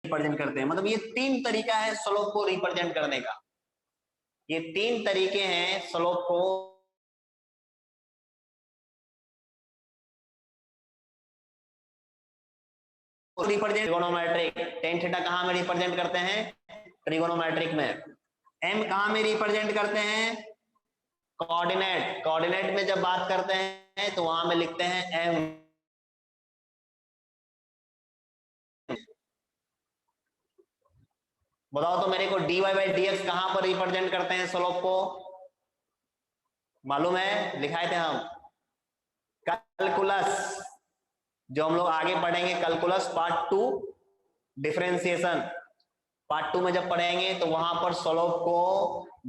Represent करते हैं। मतलब ये 3 तरीका है स्लोप को रिप्रेजेंट करने का। ये 3 तरीके हैं स्लोप को रिप्रेजेंट। ट्रिगोनोमेट्रिक tan थीटा कहां में रिप्रेजेंट करते हैं? ट्रिगोनोमेट्रिक में। m कहां में रिप्रेजेंट करते हैं? कोऑर्डिनेट। कोऑर्डिनेट में जब बात करते हैं तो वहां में लिखते हैं m। बताओ तो मेरे को dy बाई dx कहां पर रिप्रेजेंट करते हैं स्लोप को? मालूम है, लिखाए थे हम। कैलकुलस, जो हम लोग आगे पढ़ेंगे कैलकुलस पार्ट 2 डिफरेंशिएशन, पार्ट 2 में जब पढ़ेंगे तो वहां पर स्लोप को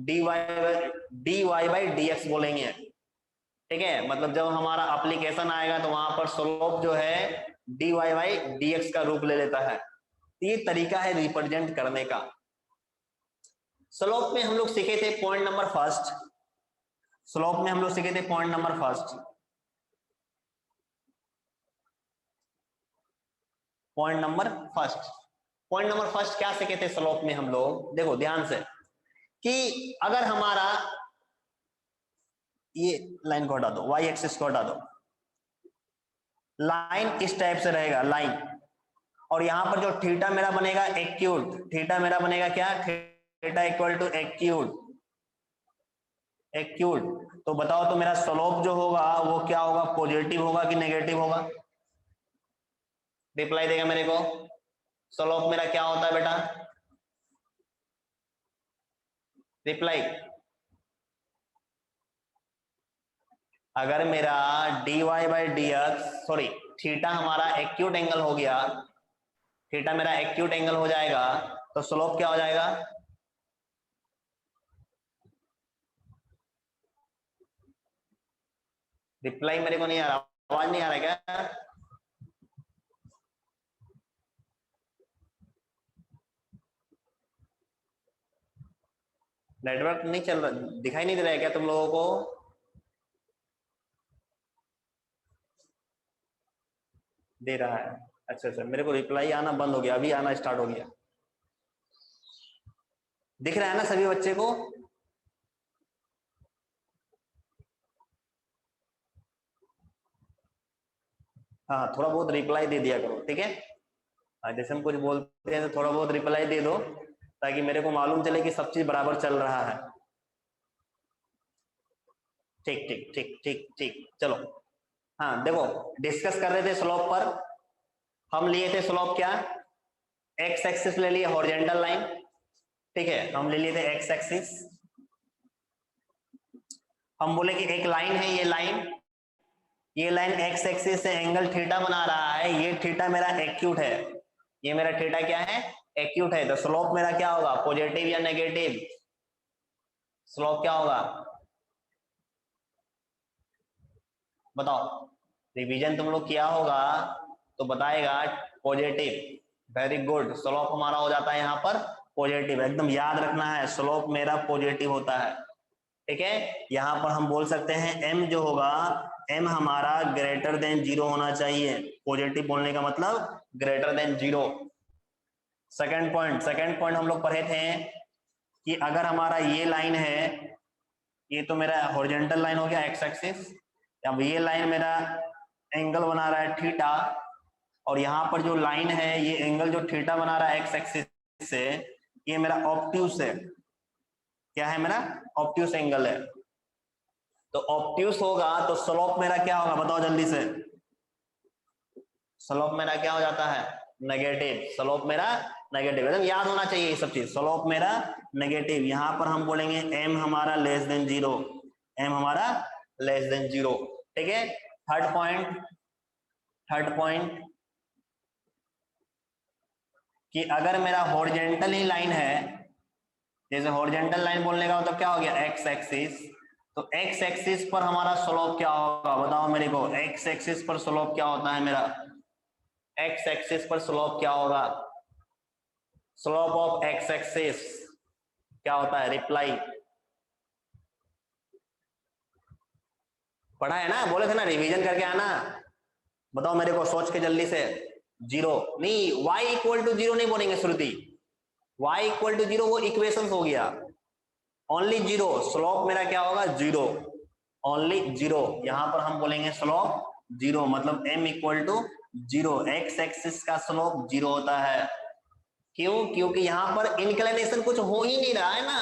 dy बाई dx बोलेंगे। ठीक है, मतलब जब हमारा एप्लीकेशन आएगा तो वहां पर स्लोप जो है dy बाई dx का रूप ले लेता है। ये तरीका है रिप्रेजेंट करने का। स्लोप में हम लोग सीखे थे पॉइंट नंबर फर्स्ट। स्लोप में हम लोग सीखे थे point number first. Point number first क्या सीखे थे स्लोप में हम लोग? देखो ध्यान से कि अगर हमारा ये लाइन को हटा दो, वाई एक्सिस को हटा दो, लाइन इस टाइप से रहेगा लाइन, और यहां पर जो थीटा मेरा बनेगा एक्यूट, थीटा मेरा बनेगा क्या? Theta equal to acute. तो बताओ तो मेरा स्लोप जो होगा वो क्या होगा? पॉजिटिव होगा कि नेगेटिव होगा? रिप्लाई देगा मेरे को। स्लोप मेरा क्या होता है बेटा? रिप्लाई। अगर मेरा dy by dx, sorry theta हमारा एक्यूट एंगल हो गया, थीटा मेरा एक्यूट एंगल हो जाएगा, तो स्लोप क्या हो जाएगा? रिप्लाई मेरे को नहीं आ रहा, आवाज नहीं आ रहा है क्या? नेटवर्क नहीं चल रहा, दिखाई नहीं दे रहा है क्या तुम लोगों को? दे रहा है। अच्छा अच्छा, मेरे को रिप्लाई आना बंद हो गया, अभी आना स्टार्ट हो गया। दिख रहा है ना सभी बच्चे को? हाँ, थोड़ा बहुत रिप्लाई दे दिया करो, ठीक है? जैसे हम कुछ बोलते हैं तो थोड़ा बहुत रिप्लाई दे दो, ताकि मेरे को मालूम चले कि सब चीज बराबर चल रहा है। ठीक ठीक ठीक ठीक ठीक, चलो। हाँ देखो, डिस्कस कर रहे थे स्लोप पर। हम लिए थे स्लोप क्या? एक्स एक्सिस ले लिए, हॉरिजॉन्टल लाइन। ठीक है, हम ले लिए थे एक्स एक्सिस। हम बोले कि एक लाइन है, ये लाइन एक्स एक्सिस से एंगल थीटा बना रहा है, ये थीटा मेरा एक्यूट है, ये मेरा थीटा क्या है? एक्यूट है। तो स्लोप मेरा क्या होगा? पॉजिटिव या नेगेटिव? स्लोप क्या होगा बताओ? रिवीजन तुम लोग किया होगा तो बताएगा पॉजिटिव। वेरी गुड, स्लोप हमारा हो जाता है यहाँ पर पॉजिटिव। एकदम याद रखना है, स्लोप मेरा पॉजिटिव होता है। ठीक है, यहाँ पर हम बोल सकते हैं m जो होगा, m हमारा ग्रेटर देन 0 होना चाहिए। पॉजिटिव बोलने का मतलब ग्रेटर देन 0। सेकंड पॉइंट हम लोग पढ़े थे कि अगर हमारा ये लाइन है, ये तो मेरा हॉरिजॉन्टल लाइन हो गया एक्स एक्सिस, अब ये लाइन मेरा एंगल बना रहा है थीटा, और यहाँ पर जो लाइन है ये एंगल जो थीटा बना रहा है एक्स एक्सिस से, ये मेरा ऑब्ट्यूस है। क्या है? मेरा ऑब्ट्यूस एंगल है। तो ऑब्ट्यूस होगा तो स्लोप मेरा क्या होगा बताओ जल्दी से? स्लोप मेरा क्या हो जाता है? नेगेटिव। स्लोप मेरा नेगेटिव, एकदम याद होना चाहिए ये सब चीज। स्लोप मेरा नेगेटिव। यहां पर हम बोलेंगे m हमारा लेस देन 0, m हमारा लेस देन 0। ठीक है, थर्ड पॉइंट कि अगर मेरा हॉरिजॉन्टल ही लाइन है, जैसे हॉरिजॉन्टल लाइन बोलने का मतलब क्या हो गया? X axis. तो एक्स एक्सिस पर हमारा स्लोप क्या होगा बताओ मेरे को? एक्स एक्सिस पर स्लोप क्या होता है मेरा? एक्स एक्सिस पर स्लोप क्या होगा? स्लोप ऑफ एक्स एक्सिस क्या होता है? रिप्लाई। पढ़ा है ना? बोले थे ना रिवीजन करके आना। बताओ मेरे को सोच के जल्दी से। जीरो नहीं, y इक्वल टू जीरो नहीं बोलेंगे श्रुति, y इक्वल टू जीरो वो इक्वेशन हो गया, ओनली जीरो, स्लोप मेरा क्या होगा जीरो, ओनली जीरो, यहां पर हम बोलेंगे स्लोप जीरो, मतलब m equal to zero, X axis का स्लोप जीरो होता है। क्यों? क्योंकि यहां पर इंक्लिनेशन कुछ हो ही नहीं रहा है ना,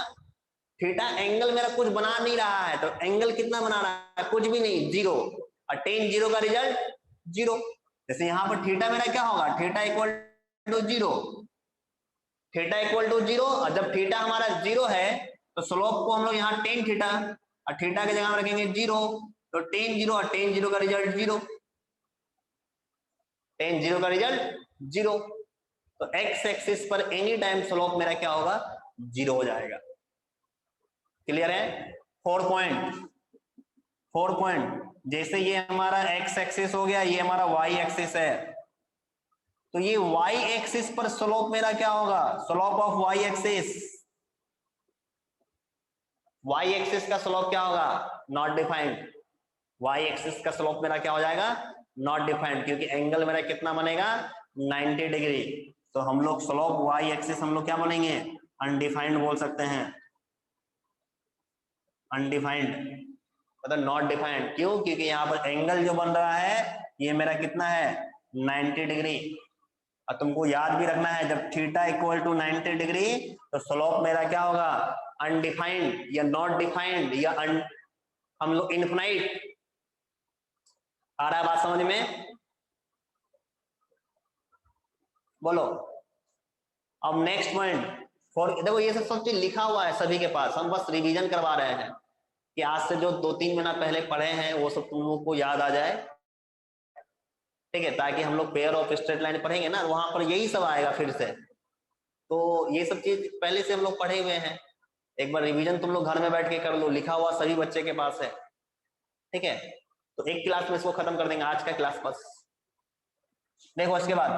थीटा एंगल मेरा कुछ बना नहीं रहा है, तो एंगल कितना बना रहा है? कुछ भी नहीं, जीरो, और टेन जीरो का रिजल्ट जीरो। जैसे यहां पर थीटा मेरा क्या होगा, theta equal to zero, theta equal to zero, और जब थीटा हमारा जीरो है तो स्लोप को हम लोग यहाँ टेन थीटा, और थीटा की जगह में रखेंगे जीरो, तो टेन जीरो, और टेन जीरो का रिजल्ट जीरो, टेन जीरो का रिजल्ट जीरो, तो एक्स एक्सिस पर एनी टाइम स्लोप मेरा क्या होगा, जीरो हो जाएगा। क्लियर है? 4 पॉइंट, जैसे ये हमारा एक्स एक्सिस हो गया, ये हमारा वाई एक्सिस है, तो ये वाई एक्सिस पर स्लोप मेरा क्या होगा, slope of Y axis, Y axis का स्लोप क्या होगा, नॉट डिफाइंड, वाई एक्सिस का स्लोप मेरा क्या हो जाएगा, नॉट डिफाइंड, क्योंकि एंगल मेरा कितना बनेगा 90 डिग्री, तो हम लोग स्लोप वाई एक्सिस हम लोग क्या बोलेंगे, अनडिफाइंड बोल सकते हैं, अनडिफाइंड मतलब नॉट डिफाइंड। क्यों? क्योंकि यहाँ पर एंगल जो बन रहा है ये मेरा कितना है 90 डिग्री, और तुमको याद भी रखना है जब थीटा इक्वल टू 90 डिग्री तो स्लोप मेरा क्या होगा, अनडिफाइंड या नॉट डिफाइंड या हम लोग इनफिनाइट। आ रहा है बात समझ में? बोलो। अब नेक्स्ट पॉइंट फॉर, देखो ये सब चीज लिखा हुआ है सभी के पास, हम बस रिवीजन करवा रहे हैं कि आज से जो 2-3 महीना पहले पढ़े हैं वो सब तुम लोग को याद आ जाए, ठीक है, ताकि हम लोग पेयर ऑफ स्ट्रेट लाइन पढ़ेंगे ना वहां पर यही सब आएगा फिर से, तो ये सब चीज पहले से हम लोग पढ़े हुए हैं, एक बार रिवीजन तुम लोग घर में बैठ के कर लो, लिखा हुआ सभी बच्चे के पास है, ठीक है, तो एक क्लास में इसको खत्म कर देंगे आज का क्लास बस। देखो इसके बाद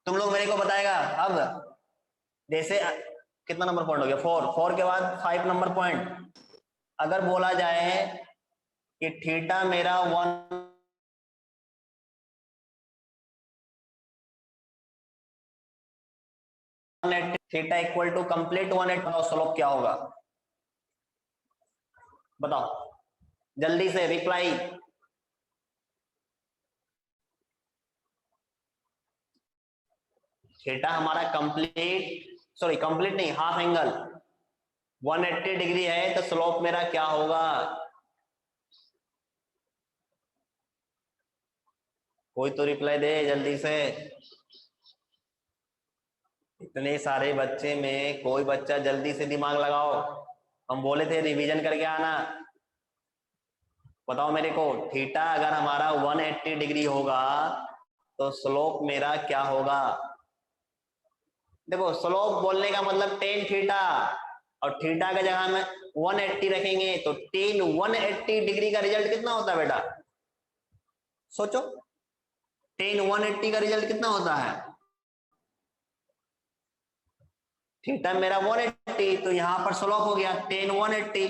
तुम लोग मेरे को बताएगा, अब जैसे कितना नंबर पॉइंट हो गया, 4 के बाद 5 नंबर पॉइंट, अगर बोला जाए कि थीटा मेरा 1 थीटा इक्वल टू कंप्लीट 180, बताओ स्लोप क्या होगा, बताओ जल्दी से रिप्लाई। थीटा हमारा कंप्लीट, सॉरी कंप्लीट नहीं, हाफ एंगल 180 डिग्री है, तो स्लोप मेरा क्या होगा, कोई तो रिप्लाई दे जल्दी से, इतने सारे बच्चे में कोई बच्चा जल्दी से दिमाग लगाओ, हम बोले थे रिवीजन करके आना, बताओ मेरे को, थीटा अगर हमारा 180 डिग्री होगा तो स्लोप मेरा क्या होगा, देखो स्लोप बोलने का मतलब टेन थीटा, और थीटा की जगह में 180 रखेंगे तो टेन 180 डिग्री का रिजल्ट कितना होता है बेटा, सोचो, टेन 180 का रिजल्ट कितना होता है, थीटा मेरा 180, तो यहाँ पर स्लोप हो गया टेन 180,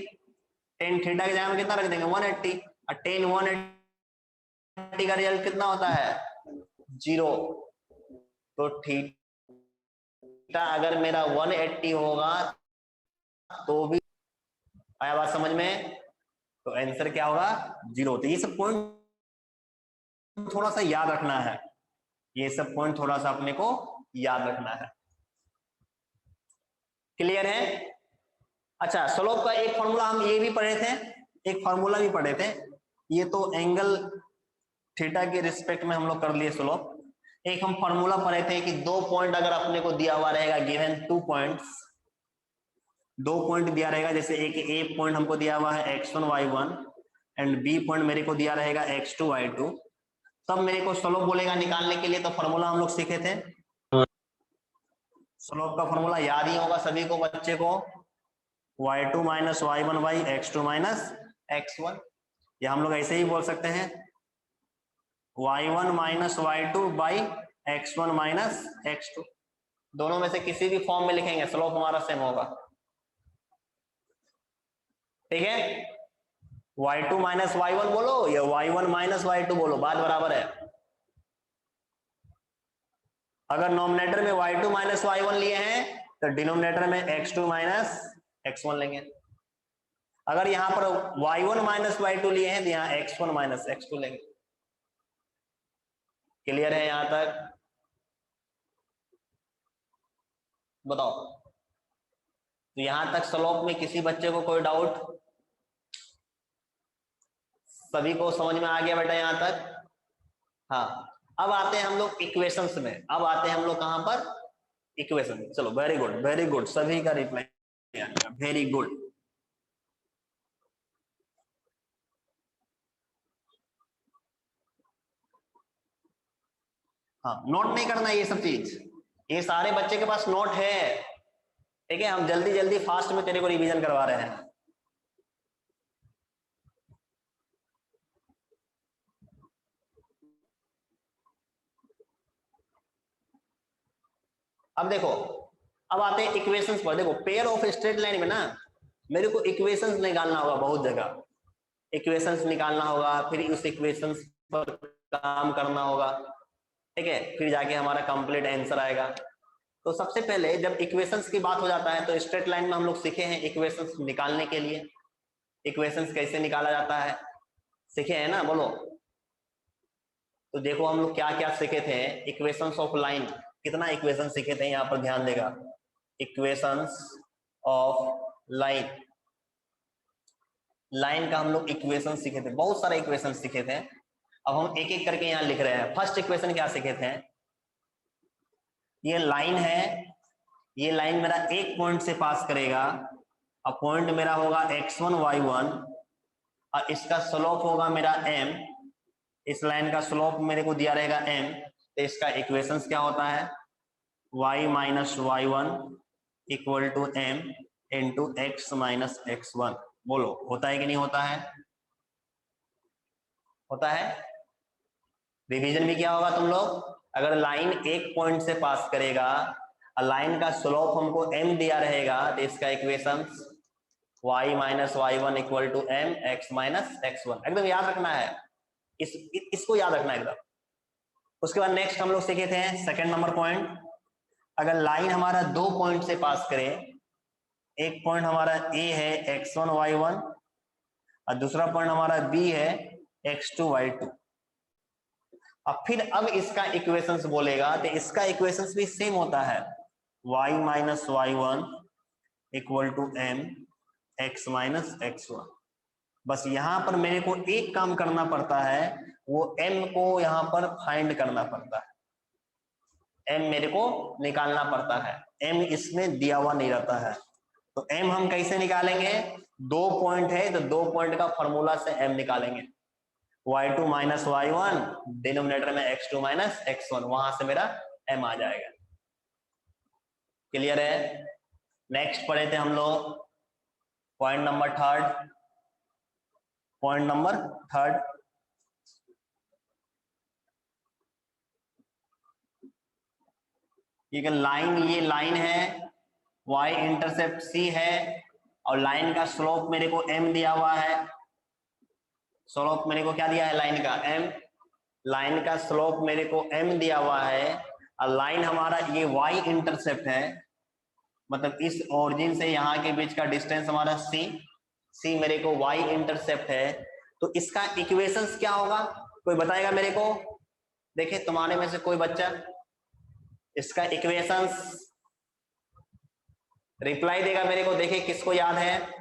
टेन थीटा की जगह में कितना रख देंगे 180, और टेन 180 का रिजल्ट कितना होता है जीरो, तो थीटा अगर मेरा 180 होगा तो भी, आया बात समझ में, तो आंसर क्या होगा जीरो। तो ये सब पॉइंट थोड़ा सा याद रखना है, ये सब पॉइंट थोड़ा सा अपने को याद रखना है, क्लियर है? अच्छा, स्लोप का एक फॉर्मूला हम ये भी पढ़े थे, एक फॉर्मूला भी पढ़े थे, ये तो एंगल थीटा के रिस्पेक्ट में हम लोग कर लिए स्लोप, एक हम फॉर्मूला पढ़े थे कि 2 पॉइंट अगर अपने को दिया हुआ रहेगा, गिवन 2 पॉइंट्स, 2 पॉइंट दिया रहेगा, जैसे एक ए पॉइंट हमको दिया हुआ है x1 y1 and B point मेरे को दिया रहेगा x2 y2, तब मेरे को स्लोप बोलेगा निकालने के लिए, तो फॉर्मूला हम लोग सीखे थे, स्लोप का फॉर्मूला याद ही होगा सभी को बच्चे को, y2 minus y1 by x2 minus x1, या हम लोग ऐसे ही बोल सकते हैं y1 minus y2 by x1 minus x2, दोनों में से किसी भी फॉर्म में लिखेंगे स्लोप हमारा सेम होगा, ठीक है, y2 माइनस y1 बोलो या y1 माइनस y2 बोलो, बात बराबर है, अगर नॉमिनेटर में y2 माइनस y1 लिए हैं तो डिनोमिनेटर में x2 माइनस x1 लेंगे। अगर यहां पर y1 माइनस y2 लिए हैं तो यहां x1 माइनस x2 लेंगे। क्लियर है यहां तक? बताओ। तो यहां तक स्लोप में किसी बच्चे को कोई डाउट? सभी को समझ में आ गया बेटा यहां तक? हाँ, अब आते हैं हम लोग इक्वेशंस में। अब आते हैं हम लोग कहां पर? इक्वेशन। चलो, वेरी गुड वेरी गुड, सभी का रिप्लाई, वेरी गुड। हाँ, नोट नहीं करना ये सब चीज, ये सारे बच्चे के पास नोट है, ठीक है? हम जल्दी जल्दी फास्ट में तेरे को रिवीजन करवा रहे हैं। अब देखो, अब आते हैं इक्वेशंस पर। देखो, पेयर ऑफ स्ट्रेट लाइन में ना मेरे को इक्वेशंस निकालना होगा, बहुत जगह इक्वेशंस निकालना होगा, फिर उस इक्वेशंस पर काम करना होगा, ठीक है? फिर जाके हमारा कंप्लीट आंसर आएगा। तो सबसे पहले जब इक्वेशंस की बात हो जाता है तो स्ट्रेट लाइन में हम लोग सीखे हैं इक्वेशंस निकालने के लिए। इक्वेशंस कैसे निकाला जाता है सीखे हैं ना, बोलो। तो देखो हम लोग क्या क्या सीखे थे। इक्वेशंस ऑफ लाइन, कितना इक्वेशन सीखे थे यहाँ पर ध्यान देगा। इक्वेशंस ऑफ लाइन, लाइन का हम लोग इक्वेशन सीखे थे, बहुत सारे इक्वेशन सीखे थे। अब हम एक एक करके यहाँ लिख रहे हैं। फर्स्ट इक्वेशन क्या सीखे थे? ये लाइन है, ये लाइन मेरा एक पॉइंट से पास करेगा। अब पॉइंट मेरा होगा x1 y1 और इसका स्लोप होगा मेरा m। इस लाइन का स्लोप मेरे को दिया रहेगा m, तो इसका इक्वेशंस क्या होता है? y minus y1 equal to m into x minus x1। बोलो, होता है कि नहीं होता है? होता है। रिवीजन भी क्या होगा तुम लोग? अगर लाइन एक पॉइंट से पास करेगा और लाइन का स्लोप हमको m दिया रहेगा तो इसका equations y minus y1 equal to m x minus x1। एकदम याद रखना है, इसको याद रखना है एकदम। उसके बाद नेक्स्ट हम लोग सीखे थे सेकंड नंबर पॉइंट। अगर लाइन हमारा दो पॉइंट से पास करे, एक पॉइंट हमारा a है x1 y1 और दूसरा पॉइंट हमारा b है x2 y2। अब इसका इक्वेशंस बोलेगा तो इसका इक्वेशंस भी सेम होता है, y minus y1 equal to m x minus x1। बस यहां पर मेरे को एक काम करना पड़ता है, वो m को यहां पर फाइंड करना पड़ता है, m मेरे को निकालना पड़ता है। m इसमें दिया हुआ नहीं रहता है, तो m हम कैसे निकालेंगे? दो पॉइंट है तो दो पॉइंट का फॉर्मूला से m निकालेंगे। y2 माइनस y1 डिनोमिनेटर में x2 माइनस x1, वहां से मेरा m आ जाएगा। क्लियर है? नेक्स्ट पढ़े थे हम लोग point number third. Point number third, ये लाइन है, y इंटरसेप्ट c है और लाइन का स्लोप मेरे को m दिया हुआ है। स्लोप मेरे को क्या दिया है? लाइन का m। लाइन का स्लोप मेरे को m दिया हुआ है और लाइन हमारा ये y इंटरसेप्ट है, मतलब इस ओरिजिन से यहाँ के बीच का डिस्टेंस हमारा c मेरे को y इंटरसेप्ट है। तो इसका इक्वेशंस क्या होगा? कोई बताएगा मेरे को? देखे तुम्हारे में से कोई बच्चा इसका इक्वेशंस रिप्लाई देगा मेरे को, देखे किसको याद है?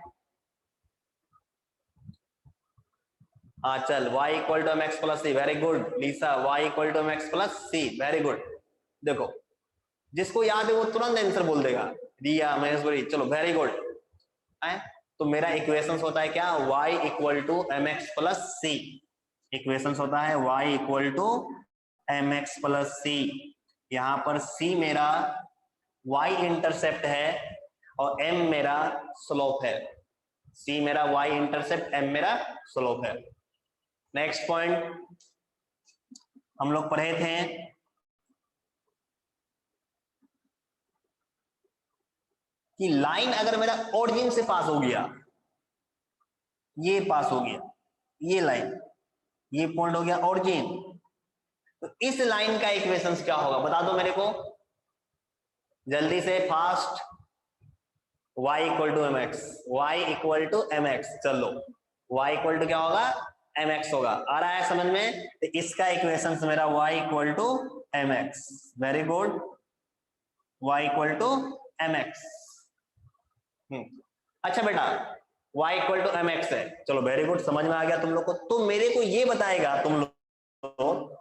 हाँ चल, y equal to mx plus C, very good Lisa, y equal to mx plus C, very good. देखो जिसको याद है वो तुरंत आंसर बोल देगा। रिया, महेश्वरी, चलो वेरी गुड। तो मेरा इक्वेशंस होता है क्या? y equal to mx plus C. Equations होता है y equal to mx plus C. यहाँ पर c मेरा y इंटरसेप्ट है और m मेरा स्लोप है। c मेरा y इंटरसेप्ट, m मेरा स्लोप है। नेक्स्ट पॉइंट हम लोग पढ़े थे कि लाइन अगर मेरा ओरिजिन से पास हो गया, ये पास हो गया, ये लाइन, ये पॉइंट हो गया ओरिजिन, तो इस लाइन का इक्वेशंस क्या होगा बता दो मेरे को जल्दी से, fast. y equal to M X, Y equal to M X. चलो y इक्वल टू क्या होगा, एम एक्स होगा। आ रहा है समझ में? तो इसका इक्वेशंस मेरा y equal to M X. Very good, y equal to M X. अच्छा बेटा y equal to M X है, चलो वेरी गुड, समझ में आ गया तुम लोग को। तो मेरे को ये बताएगा तुम लोग,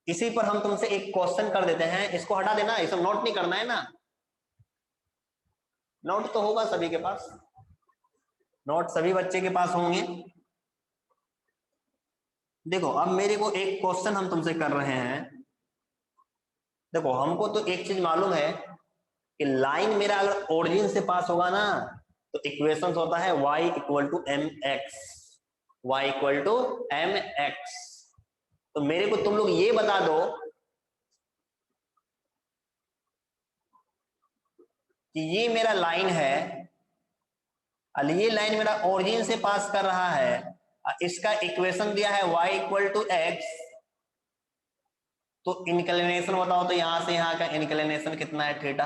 इसी पर हम तुमसे एक क्वेश्चन कर देते हैं, इसको हटा देना, ये सब नोट नहीं करना है ना। नोट तो होगा सभी के पास, नोट सभी बच्चे के पास होंगे। देखो अब मेरे को एक क्वेश्चन हम तुमसे कर रहे हैं। देखो हमको तो एक चीज मालूम है कि लाइन मेरा अगर ओरिजिन से पास होगा ना तो इक्वेशन होता है y equal to M X, y equal to M X. तो मेरे को तुम लोग ये बता दो कि ये मेरा लाइन है, और ये लाइन मेरा ओरिजिन से पास कर रहा है, इसका इक्वेशन दिया है y इक्वल टू एक्स। तो इंक्लिनेशन बताओ, तो यहां से यहां का इंक्लिनेशन कितना है थीटा?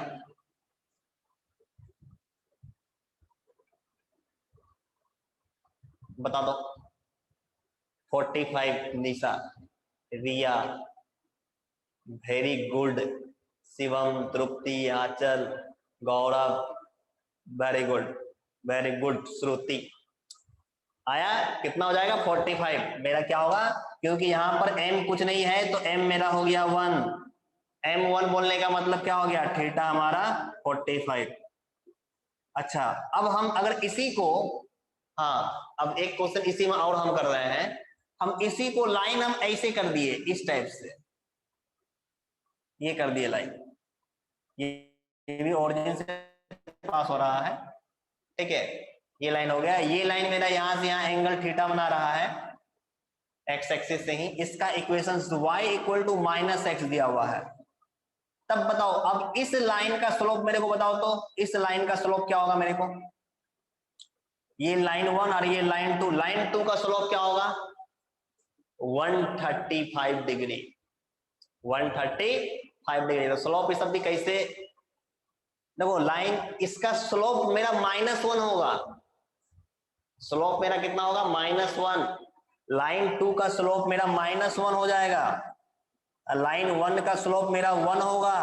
बता दो। 45। निशा, रिया, वेरी गुड, शिवम, तृप्ति, आंचल, गौरव, वेरी गुड, वेरी गुड, श्रुति। आया कितना हो जाएगा? 45। मेरा क्या होगा, क्योंकि यहां पर m कुछ नहीं है तो m मेरा हो गया 1। m1 बोलने का मतलब क्या हो गया, थीटा हमारा 45। अच्छा अब हम अगर इसी को, हाँ अब एक क्वेश्चन इसी में और हम कर रहे हैं, हम इसी को लाइन हम ऐसे कर दिए, इस टाइप से ये कर दिए लाइन, ये भी ओरिजिन से पास हो रहा है, ठीक है। ये लाइन हो गया, ये लाइन मेरा यहां से यहां एंगल थीटा बना रहा है एक्स एक्सिस से ही। इसका equation y equal to minus X दिया हुआ है। तब बताओ अब इस लाइन का स्लोप मेरे को बताओ, तो इस लाइन का स्लोप क्या होगा मेरे को? ये लाइन 1 और ये लाइन 2, लाइन 2 का स्लोप क्या होगा? 135 डिग्री, 135 डिग्री। तो स्लोप इस भी कैसे, देखो लाइन इसका स्लोप मेरा -1 होगा, स्लोप मेरा कितना होगा, -1। लाइन 2 का स्लोप मेरा -1 हो जाएगा, लाइन 1 का स्लोप मेरा 1 होगा,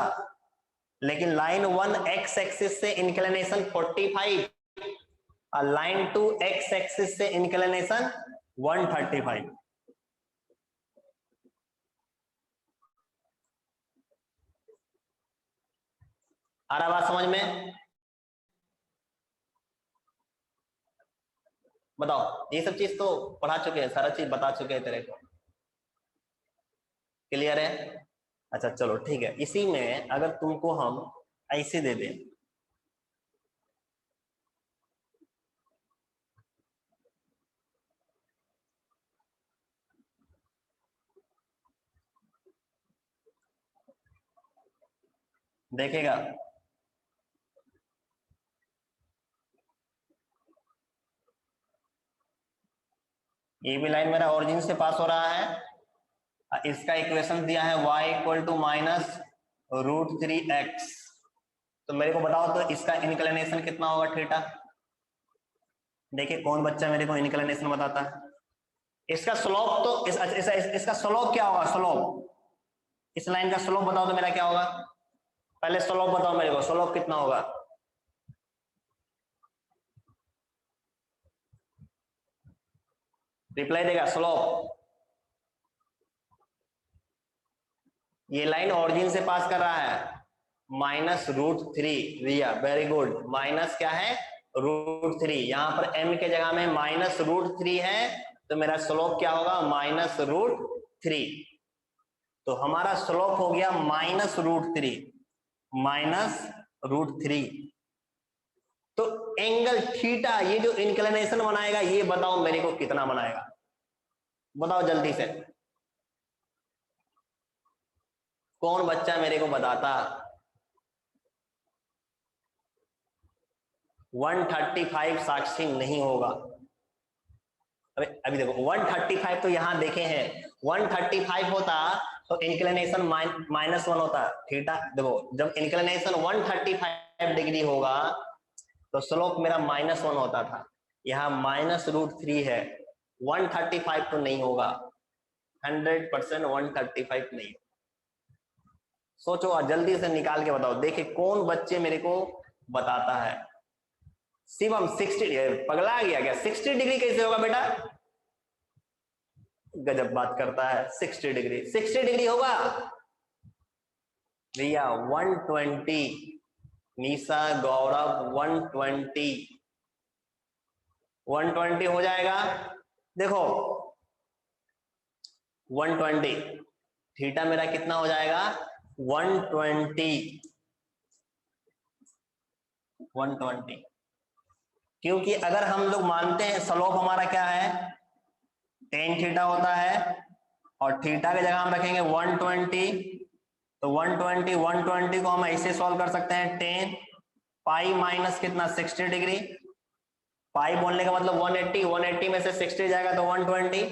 लेकिन लाइन 1 एक्स एक्सिस से इंक्लिनेशन 45 और लाइन 2 एक्स एक्सिस से इंक्लिनेशन 135। आ रहा बात समझ में? बताओ, ये सब चीज तो पढ़ा चुके हैं, सारा चीज बता चुके हैं तेरे को, क्लियर है? अच्छा चलो ठीक है, इसी में अगर तुमको हम ऐसे दे दें, देखेगा ये भी लाइन मेरा ओरिजिन से पास हो रहा है, इसका इक्वेशन दिया है y इक्वल टू -√3x। तो मेरे को बताओ तो इसका इंक्लिनेशन कितना होगा थीटा? देखिए कौन बच्चा मेरे को इंक्लिनेशन बताता है। इसका स्लोप तो इसका स्लोप क्या होगा, स्लोप, इस लाइन का स्लोप बताओ तो मेरा क्या होगा? पहले स्लोप बताओ मेरे को, स्लोप कितना होगा? रिप्लाई देगा स्लोप। ये लाइन ओरिजिन से पास कर रहा है, -√3। रिया वेरी गुड, माइनस क्या है, √3। यहाँ पर m के जगह में -√3 है, तो मेरा स्लोप क्या होगा, -√3। तो हमारा स्लोप हो गया -√3, -√3। तो एंगल थीटा ये जो इंक्लिनेशन बनाएगा, ये बताओ मेरे को कितना बनाएगा, बताओ जल्दी से, कौन बच्चा मेरे को बताता? 135 साक्षी नहीं होगा। अभी देखो 135 तो यहां देखे हैं, 135 होता तो इंक्लिनेशन -1 होता है थीटा। देखो जब इंक्लिनेशन 135 डिग्री होगा तो स्लोप मेरा -1 होता था, यहाँ -√3 है। 135 तो नहीं होगा, 100% 135 नहीं। सोचो जल्दी से निकाल के बताओ, देखिए कौन बच्चे मेरे को बताता है। शिवम 60, पगला गया क्या? 60 डिग्री कैसे होगा बेटा? गजब बात करता है। 60 डिग्री, 60 डिग्री होगा भैया 120। निशा गौरव 120 हो जाएगा। देखो 120 थीटा मेरा कितना हो जाएगा? 120 क्योंकि अगर हम लोग मानते हैं स्लोप हमारा क्या है, tan थीटा होता है, और थीटा की जगह हम रखेंगे 120, तो 120 को हम ऐसे सॉल्व कर सकते हैं। tan पाई माइनस कितना 60 डिग्री, पाई बोलने का मतलब 180 में से 60 जाएगा तो 120।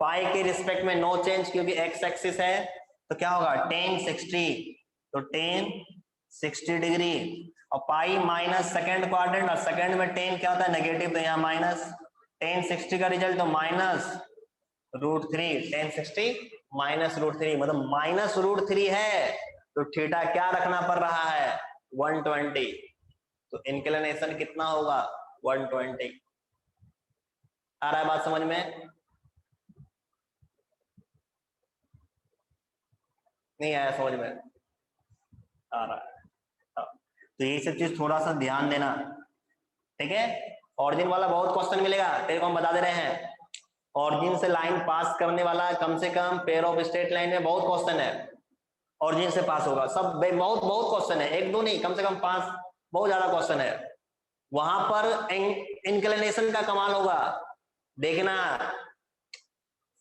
पाई के रिस्पेक्ट में नो चेंज क्योंकि एक्स एक्सिस है, तो क्या होगा tan 60, तो tan 60 डिग्री। और पाई माइनस सेकेंड क्वाड्रेंट, और सेकेंड में tan क्या होता है नेगेटिव, तो यहाँ माइनस tan 60 का रिजल्ट तो -√3। tan 60 -√3 मतलब -√3 है, तो थीटा क्या रखना पड़ रहा है 120, तो इंक्लिनेशन कितना होगा 120। आ रहा है बात समझ में? नहीं आया समझ में? आ रहा है। तो ये सब चीज थोड़ा सा ध्यान देना, ठीक है। ऑरिजिन वाला बहुत क्वेश्चन मिलेगा, तेरे को हम बता दे रहे हैं। ऑरिजिन से लाइन पास करने वाला कम से कम पेयर ऑफ स्ट्रेट लाइन में बहुत क्वेश्चन है, ऑरिजिन से पास होगा सब। बहुत बहुत क्वेश्चन है, एक दो नहीं, कम से कम 5, बहुत ज्यादा क्वेश्चन है। वहां पर इंक्लिनेशन का कमाल होगा, देखना।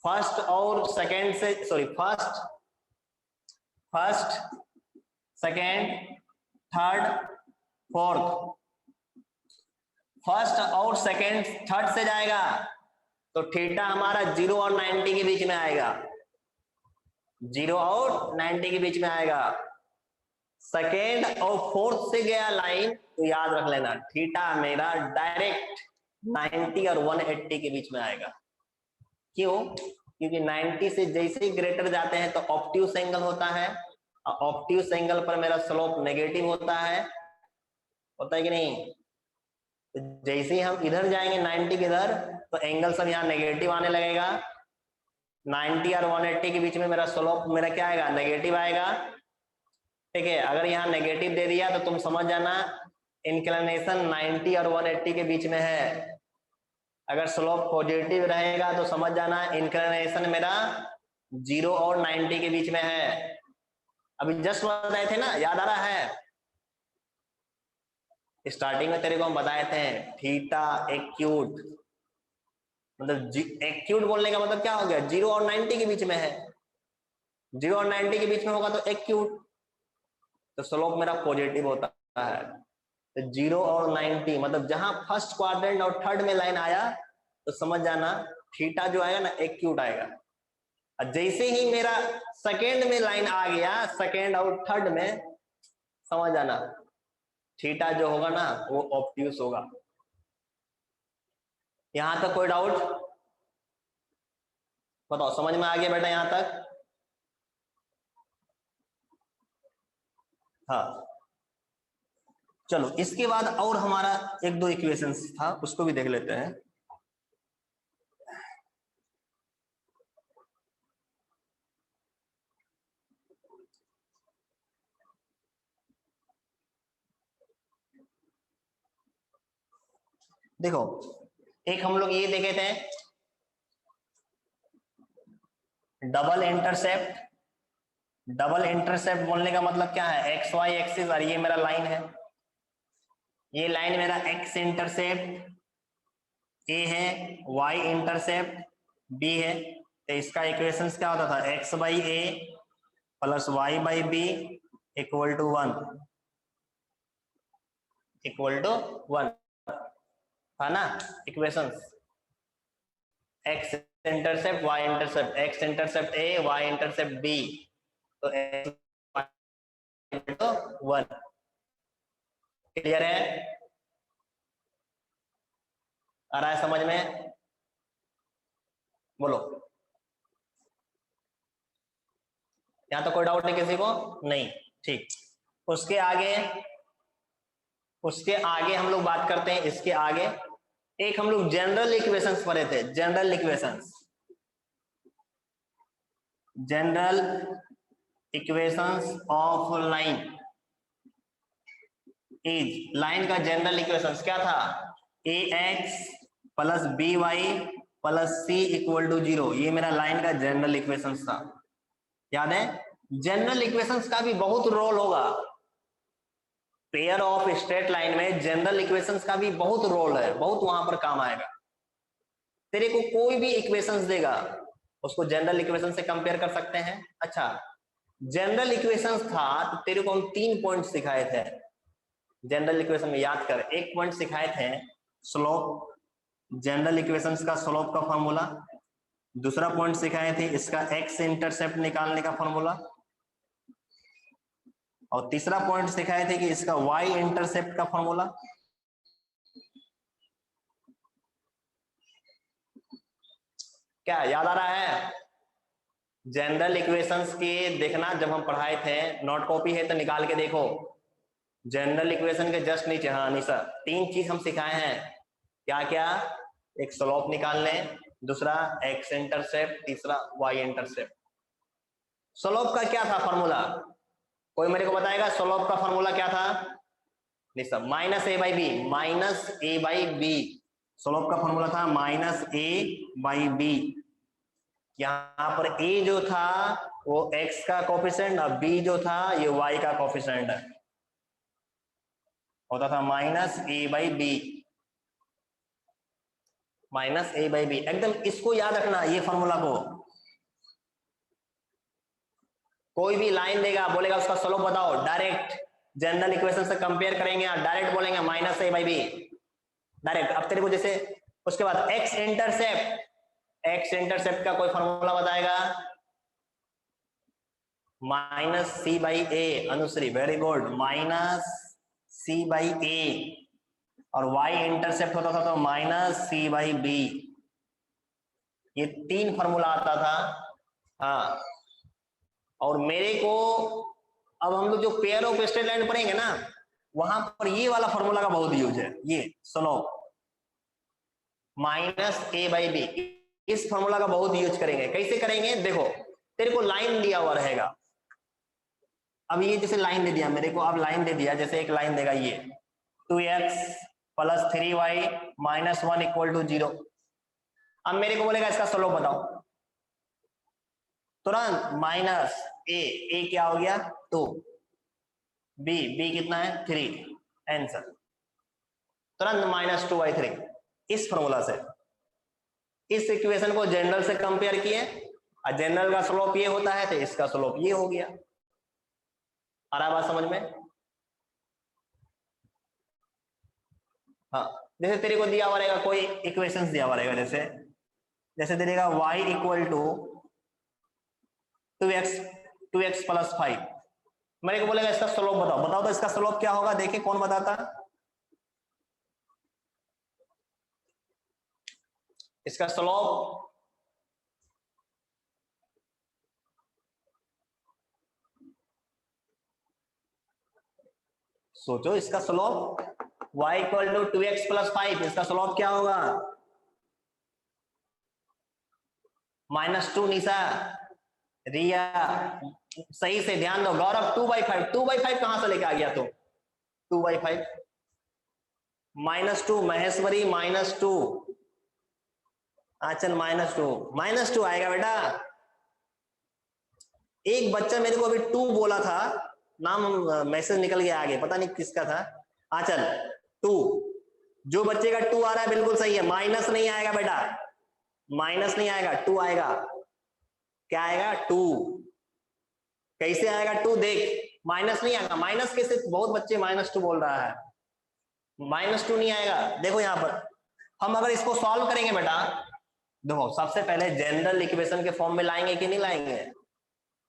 फर्स्ट और सेकंड से, sorry first second third fourth, first और सेकंड थर्ड से जाएगा तो थीटा हमारा 0 और 90 के बीच में आएगा, 0 और 90 के बीच में आएगा। सेकेंड और फोर्थ से गया लाइन तो याद रख लेना थीटा मेरा डायरेक्ट 90 और 180 के बीच में आएगा। क्यों? क्योंकि 90 से जैसे ही ग्रेटर जाते हैं तो ऑब्ट्यूस एंगल होता है, और ऑब्ट्यूस एंगल पर मेरा स्लोप नेगेटिव होता है कि नहीं? तो जैसे ही हम इधर जाएंगे 90 के इधर, तो एंगल सब यहाँ नेगेटिव आने लगेगा। 90 और 180 के बीच में मेरा स्लोप मेरा क्या आएगा? नेगेटिव आएगा, ठीक है। अगर यहाँ नेगेटिव दे दिया तो तुम समझ जाना इंक्लिनेशन 90 और 180 के बीच में है। अगर स्लोप पॉजिटिव रहेगा तो समझ जाना इंक्लिनेशन मेरा 0 और 90 के बीच में है। अभी जस्ट बताए थे ना, याद आ रहा है? स्टार्टिंग में तेरे को हम बताए थे थीटा एक्यूट, मतलब एक्यूट बोलने का मतलब क्या हो गया? 0 और 90 के बीच में है, 0 और 90 के बीच में होगा तो एक्यूट, तो स्लोप मेरा पॉजिटिव होता है। तो 0 और 90 मतलब जहां फर्स्ट क्वाड्रेंट और थर्ड में लाइन आया तो समझ जाना थीटा जो आएगा ना एक्यूट आएगा। और जैसे ही मेरा सेकेंड में लाइन आ गया, सेकेंड और थर्ड में, समझ जाना थीटा जो होगा ना वो ऑब्ट्यूस होगा। यहां तक कोई डाउट? बताओ समझ में आ गया बेटा यहां तक? हाँ चलो, इसके बाद और हमारा एक दो इक्वेशंस था, उसको भी देख लेते हैं। देखो एक हम लोग ये देखे थे डबल इंटरसेप्ट। डबल इंटरसेप्ट बोलने का मतलब क्या है? एक्स वाई एक्सिस, और ये मेरा लाइन है, ये लाइन मेरा एक्स इंटरसेप्ट ए है, वाई इंटरसेप्ट बी है। तो इसका इक्वेशन क्या होता था? X by A plus Y by B equal to 1, equal to 1 था ना equation. X intercept Y intercept, X intercept A Y intercept B, तो तो 1। क्लियर है? आ रहा है समझ में? बोलो, यहां तो कोई डाउट नहीं किसी को? नहीं, ठीक। उसके आगे हम लोग बात करते हैं। इसके आगे एक हम लोग जनरल इक्वेशंस पढ़े थे। General equations of line is, line का जनरल इक्वेशंस क्या था? ax plus B Y plus C equal to 0। ये मेरा लाइन का जनरल इक्वेशंस था, याद है? जनरल इक्वेशंस का भी बहुत रोल होगा। पेयर ऑफ स्ट्रेट लाइन में जनरल इक्वेशंस का भी बहुत रोल है, बहुत वहां पर काम आएगा। तेरे को कोई भी इक्वेशंस देगा, उसको जनरल इक्वेशन से कंपेयर कर सकते हैं। अच्छा, जनरल इक्वेशंस था तो तेरे को हम 3 पॉइंट सिखाए थे जनरल इक्वेशन में, याद कर। एक पॉइंट सिखाए थे स्लोप, जनरल इक्वेशंस का स्लोप का फॉर्मूला। दूसरा पॉइंट सिखाए थे इसका एक्स इंटरसेप्ट निकालने का फॉर्मूला। और तीसरा पॉइंट सिखाए थे कि इसका वाई इंटरसेप्ट का फॉर्मूला। क्या याद आ रहा है? जनरल इक्वेशंस के देखना, जब हम पढ़ाए थे, नोट कॉपी है तो निकाल के देखो। जनरल इक्वेशन के जस्ट नीचे, हाँ निशा, 3 चीज हम सिखाए हैं। क्या क्या? एक स्लोप निकालने, दूसरा एक्स इंटरसेप्ट, तीसरा वाई इंटरसेप्ट। स्लोप का क्या था फॉर्मूला? कोई मेरे को बताएगा स्लोप का फॉर्मूला क्या था? Nisha, minus A by B. Minus A by B slope का फॉर्मूला था, माइनस ए बाई बी। यहां पर a जो था वो x का कोफिशिएंट और b जो था ये y का कोफिशिएंट होता था, minus A by B. Minus A by B, एकदम इसको याद रखना, ये फॉर्मूला को। कोई भी लाइन देगा, बोलेगा उसका स्लोप बताओ, डायरेक्ट जनरल इक्वेशन से कंपेयर करेंगे, डायरेक्ट बोलेंगे minus A by B, direct. अब तेरे को जैसे उसके बाद एक्स इंटरसेप्ट का कोई फॉर्मूला बताएगा, minus C by A. Anushree, very good, minus C by A. और y इंटरसेप्ट होता था तो माइनस सी बाई बी। ये 3 फॉर्मूला आता था। हाँ, और मेरे को अब हम लोग जो पेयर ऑफ स्ट्रेट लाइन पढ़ेंगे ना, वहां पर ये वाला फॉर्मूला का बहुत यूज है। ये slope minus A by B, इस फॉर्मूला का बहुत यूज करेंगे। कैसे करेंगे? देखो, तेरे को लाइन दिया हुआ रहेगा। अब ये जैसे लाइन दे दिया मेरे को, अब लाइन दे दिया, जैसे एक लाइन देगा ये 2x plus 3y minus 1 equal to 0। अब मेरे को बोलेगा इसका स्लोप बताओ, तुरंत माइनस ए क्या हो गया 2, बी कितना है 3, आंसर तुरंत माइनस 2/3। इस फॉर्मूला से इस इक्वेशन को जनरल से कंपेयर किए, और जनरल का स्लोप ये होता है तो इसका स्लोप ये हो गया। आ रहा बात समझ में? हाँ, जैसे तेरे को दिया हुआ रहेगा, कोई इक्वेशंस दिया हुआ रहेगा, जैसे दे देगा y equal to 2x plus 5। मेरे को बोलेगा इसका स्लोप बताओ तो इसका स्लोप क्या होगा? देखिए कौन बताता? इसका स्लोप सोचो, इसका slope y equal to 2x plus 5, इसका स्लोप क्या होगा? -2। निशा, रिया, सही से ध्यान दो। गौरव 2/5, 2/5 कहां से लेके आ गया? तो 2/5 -2। महेश्वरी -2। आंचल -2 आएगा बेटा। एक बच्चा मेरे को अभी 2 बोला था, नाम मैसेज निकल गया आगे, पता नहीं किसका था। आंचल 2, जो बच्चे का 2 आ रहा है बिल्कुल सही है, माइनस नहीं आएगा बेटा, माइनस नहीं आएगा, 2 आएगा। क्या आएगा? 2। कैसे आएगा 2? देख, माइनस नहीं आएगा। माइनस कैसे? बहुत बच्चे -2 बोल रहा है, -2 नहीं आएगा। देखो यहां पर हम अगर इसको सॉल्व करेंगे बेटा, देखो सबसे पहले जनरल इक्वेशन के फॉर्म में लाएंगे कि नहीं लाएंगे?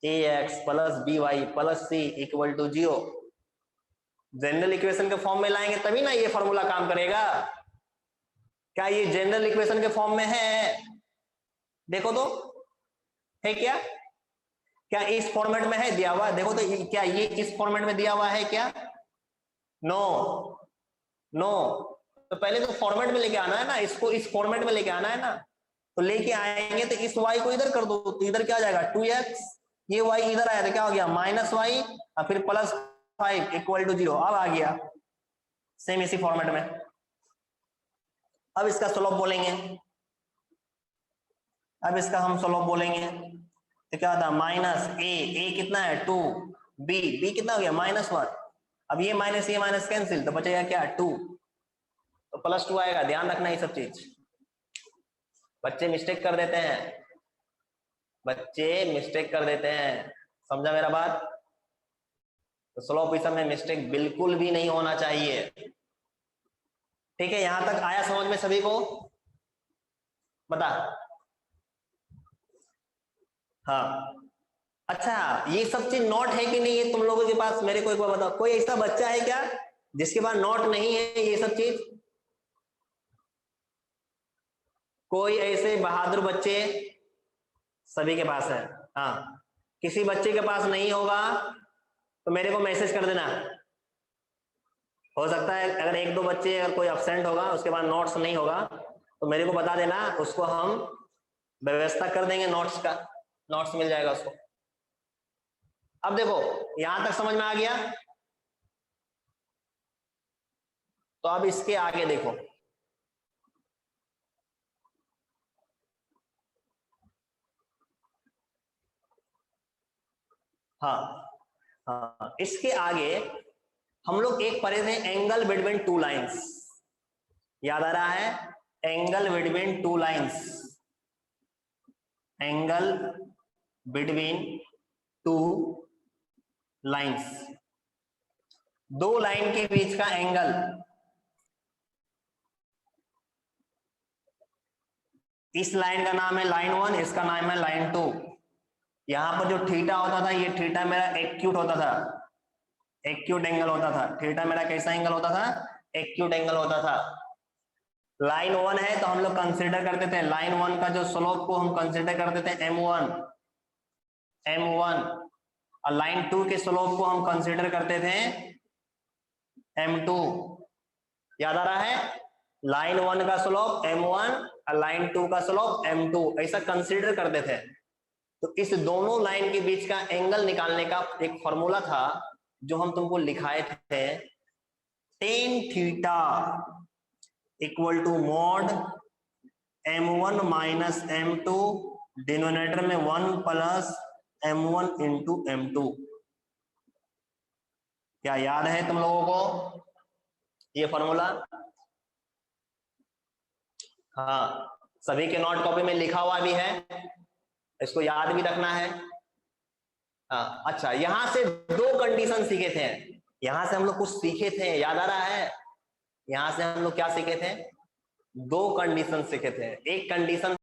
ax plus by plus c equal to 0 general equation के फॉर्म में लाएंगे तभी ना ये फॉर्मूला काम करेगा। क्या ये जनरल इक्वेशन के फॉर्म में है? देखो तो है क्या? क्या इस फॉर्मेट में है दिया हुआ? देखो तो क्या ये इस फॉर्मेट में दिया हुआ है क्या? No no. तो पहले तो फॉर्मेट में लेके आना है ना, इसको इस फॉर्मेट में लेके आना है ना। तो लेके आएंगे तो इस y को इधर कर दो तो इधर क्या आ जाएगा 2x, ये y इधर आया तो क्या हो गया माइनस वाई और फिर प्लस 5 इक्वल टू 0। अब आ गया सेम इसी फॉर्मेट में। अब इसका स्लोप बोलेंगे, अब इसका हम स्लोप बोलेंगे तो क्या होता है माइनस ए कितना है 2, बी कितना हो गया -1। अब ये माइनस कैंसिल तो बचेगा क्या 2, तो +2 आएगा। ध्यान रखना ये सब चीज, बच्चे मिस्टेक कर देते हैं, बच्चे मिस्टेक कर देते हैं, समझा मेरा बात? तो स्लोप इस में मिस्टेक बिल्कुल भी नहीं होना चाहिए। ठीक है, यहां तक आया समझ में सभी को? बता। हाँ अच्छा, ये सब चीज नोट है कि नहीं है तुम लोगों के पास? मेरे को एक बार बताओ, कोई ऐसा बच्चा है क्या जिसके पास नोट नहीं है ये सब चीज? कोई ऐसे बहादुर बच्चे? सभी के पास है। हाँ, किसी बच्चे के पास नहीं होगा तो मेरे को मैसेज कर देना। हो सकता है अगर 1-2 बच्चे अगर कोई अब्सेंट होगा उसके पास नोट्स नहीं होगा तो मेरे को बता देना, उसको हम व्यवस्था कर देंगे नोट्स का, नोट्स मिल जाएगा उसको। अब देखो यहां तक समझ में आ गया, तो अब इसके आगे देखो। हाँ, इसके आगे हम लोग एक पढ़े थे एंगल बिटवीन टू लाइंस, याद आ रहा है? Angle between two lines, angle between two lines, दो लाइन के बीच का एंगल। इस लाइन का नाम है लाइन 1, इसका नाम है लाइन 2। यहां पर जो थीटा होता था, ये थीटा मेरा एक्यूट होता था, एक्यूट एंगल होता था। थीटा मेरा कैसा एंगल होता था? एक्यूट एंगल होता था। लाइन 1 है तो हम लोग कंसीडर करते थे लाइन 1 का जो स्लोप को हम कंसीडर करते थे m1, और लाइन 2 के स्लोप को हम कंसीडर करते थे m2। याद आ रहा है? लाइन 1 का स्लोप m1 और लाइन 2 का स्लोप m2, ऐसा कंसीडर करते थे। तो इस दोनों लाइन के बीच का एंगल निकालने का एक फॉर्मूला था जो हम तुमको लिखाए थे, tan theta equal to mod m1 minus m2, denominator में 1 प्लस m1 इंटू m2। क्या याद है तुम लोगों को ये फॉर्मूला? हाँ, सभी के नोट कॉपी में लिखा हुआ भी है, इसको याद भी रखना है। हाँ अच्छा, यहां से 2 कंडीशन सीखे थे, यहां से हम लोग कुछ सीखे थे, याद आ रहा है? यहां से हम लोग क्या सीखे थे? 2 कंडीशन सीखे थे। एक कंडीशन